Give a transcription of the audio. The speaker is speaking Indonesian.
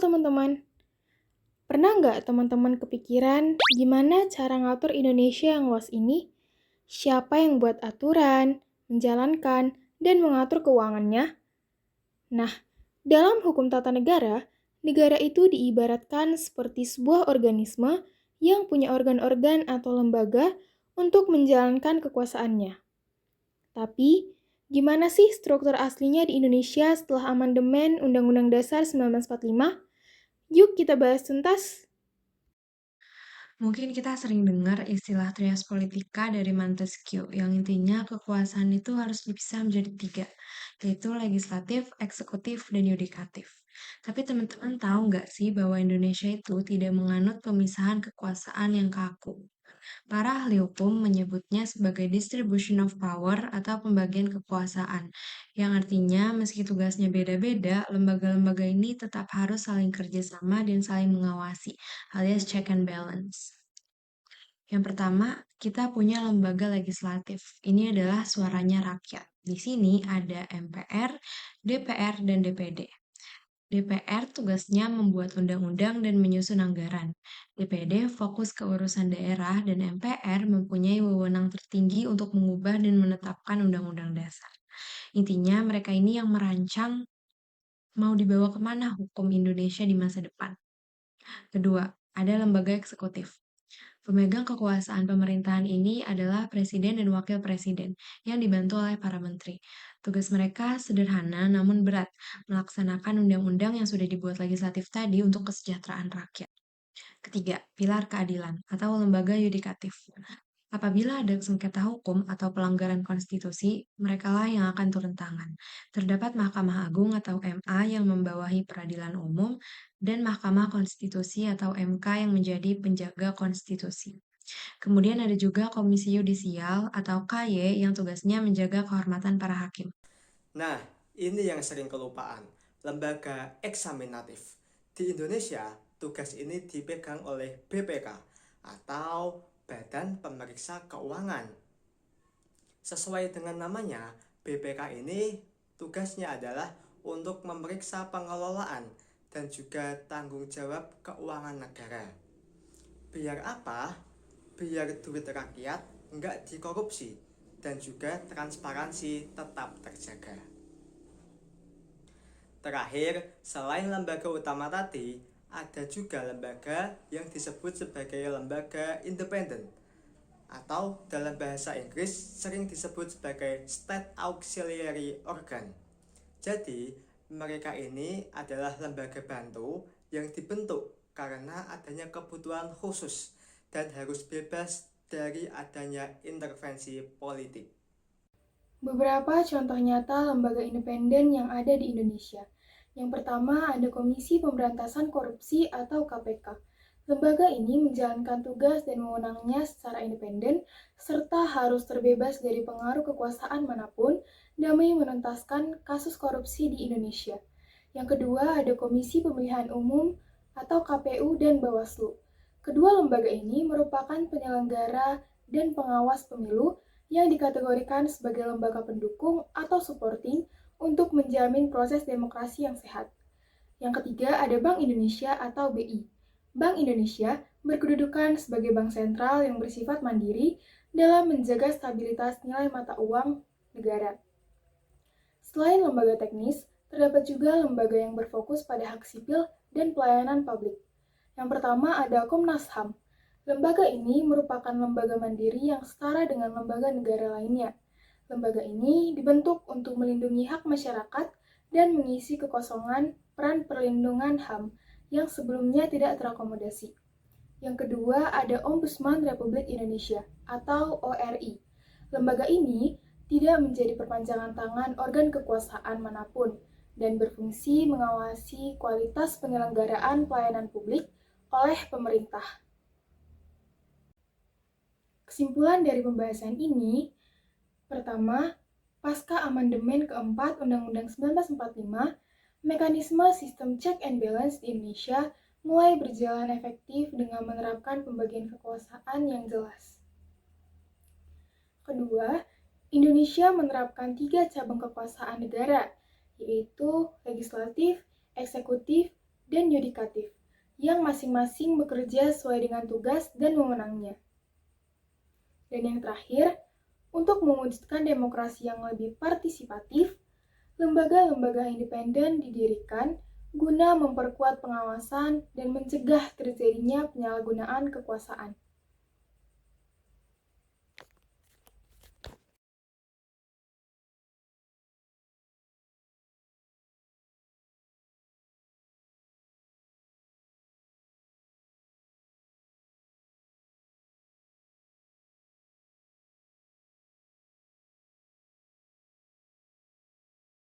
teman-teman, pernah nggak teman-teman kepikiran gimana cara ngatur Indonesia yang luas ini? Siapa yang buat aturan, menjalankan, dan mengatur keuangannya? Nah, dalam hukum tata negara, negara itu diibaratkan seperti sebuah organisme yang punya organ-organ atau lembaga untuk menjalankan kekuasaannya. Tapi, gimana sih struktur aslinya di Indonesia setelah amandemen Undang-Undang Dasar 1945? Yuk kita bahas tuntas. Mungkin kita sering dengar istilah trias politika dari Montesquieu, yang intinya kekuasaan itu harus dipisah menjadi tiga, yaitu legislatif, eksekutif, dan yudikatif. Tapi teman-teman tahu nggak sih bahwa Indonesia itu tidak menganut pemisahan kekuasaan yang kaku? Para ahli hukum menyebutnya sebagai distribution of power atau pembagian kekuasaan, yang artinya meski tugasnya beda-beda, lembaga-lembaga ini tetap harus saling kerjasama dan saling mengawasi, alias check and balance. Yang pertama, kita punya lembaga legislatif. Ini adalah suaranya rakyat. Di sini ada MPR, DPR, dan DPD. DPR tugasnya membuat undang-undang dan menyusun anggaran. DPD fokus ke urusan daerah dan MPR mempunyai wewenang tertinggi untuk mengubah dan menetapkan undang-undang dasar. Intinya mereka ini yang merancang mau dibawa kemana hukum Indonesia di masa depan. Kedua, ada lembaga eksekutif. Pemegang kekuasaan pemerintahan ini adalah presiden dan wakil presiden yang dibantu oleh para menteri. Tugas mereka sederhana namun berat, melaksanakan undang-undang yang sudah dibuat legislatif tadi untuk kesejahteraan rakyat. Ketiga, pilar keadilan atau lembaga yudikatif. Apabila ada sengketa hukum atau pelanggaran konstitusi, merekalah yang akan turun tangan. Terdapat Mahkamah Agung atau MA yang membawahi peradilan umum dan Mahkamah Konstitusi atau MK yang menjadi penjaga konstitusi. Kemudian ada juga Komisi Yudisial atau KY yang tugasnya menjaga kehormatan para hakim. Nah, ini yang sering kelupaan, lembaga eksaminatif. Di Indonesia, tugas ini dipegang oleh BPK atau Badan Pemeriksa Keuangan. Sesuai dengan namanya, BPK ini tugasnya adalah untuk memeriksa pengelolaan dan juga tanggung jawab keuangan negara. Biar apa? Biar duit rakyat nggak dikorupsi dan juga transparansi tetap terjaga. Terakhir, selain lembaga utama tadi, ada juga lembaga yang disebut sebagai lembaga independen atau dalam bahasa Inggris sering disebut sebagai State Auxiliary Organ. Jadi, mereka ini adalah lembaga bantu yang dibentuk karena adanya kebutuhan khusus dan harus bebas dari adanya intervensi politik. Beberapa contoh nyata lembaga independen yang ada di Indonesia. Yang pertama ada Komisi Pemberantasan Korupsi atau KPK. Lembaga ini menjalankan tugas dan wewenangnya secara independen serta harus terbebas dari pengaruh kekuasaan manapun demi menuntaskan kasus korupsi di Indonesia. Yang kedua ada Komisi Pemilihan Umum atau KPU dan Bawaslu. Kedua lembaga ini merupakan penyelenggara dan pengawas pemilu yang dikategorikan sebagai lembaga pendukung atau supporting untuk menjamin proses demokrasi yang sehat. Yang ketiga ada Bank Indonesia atau BI. Bank Indonesia berkedudukan sebagai bank sentral yang bersifat mandiri dalam menjaga stabilitas nilai mata uang negara. Selain lembaga teknis, terdapat juga lembaga yang berfokus pada hak sipil dan pelayanan publik. Yang pertama ada Komnas HAM. Lembaga ini merupakan lembaga mandiri yang setara dengan lembaga negara lainnya. Lembaga ini dibentuk untuk melindungi hak masyarakat dan mengisi kekosongan peran perlindungan HAM yang sebelumnya tidak terakomodasi. Yang kedua ada Ombudsman Republik Indonesia atau ORI. Lembaga ini tidak menjadi perpanjangan tangan organ kekuasaan manapun dan berfungsi mengawasi kualitas penyelenggaraan pelayanan publik oleh pemerintah. Kesimpulan dari pembahasan ini, pertama, pasca amandemen keempat Undang-Undang 1945, mekanisme sistem check and balance di Indonesia mulai berjalan efektif dengan menerapkan pembagian kekuasaan yang jelas. Kedua, Indonesia menerapkan 3 cabang kekuasaan negara, yaitu legislatif, eksekutif, dan yudikatif, yang masing-masing bekerja sesuai dengan tugas dan wewenangnya. Dan yang terakhir, untuk mewujudkan demokrasi yang lebih partisipatif, lembaga-lembaga independen didirikan guna memperkuat pengawasan dan mencegah terjadinya penyalahgunaan kekuasaan.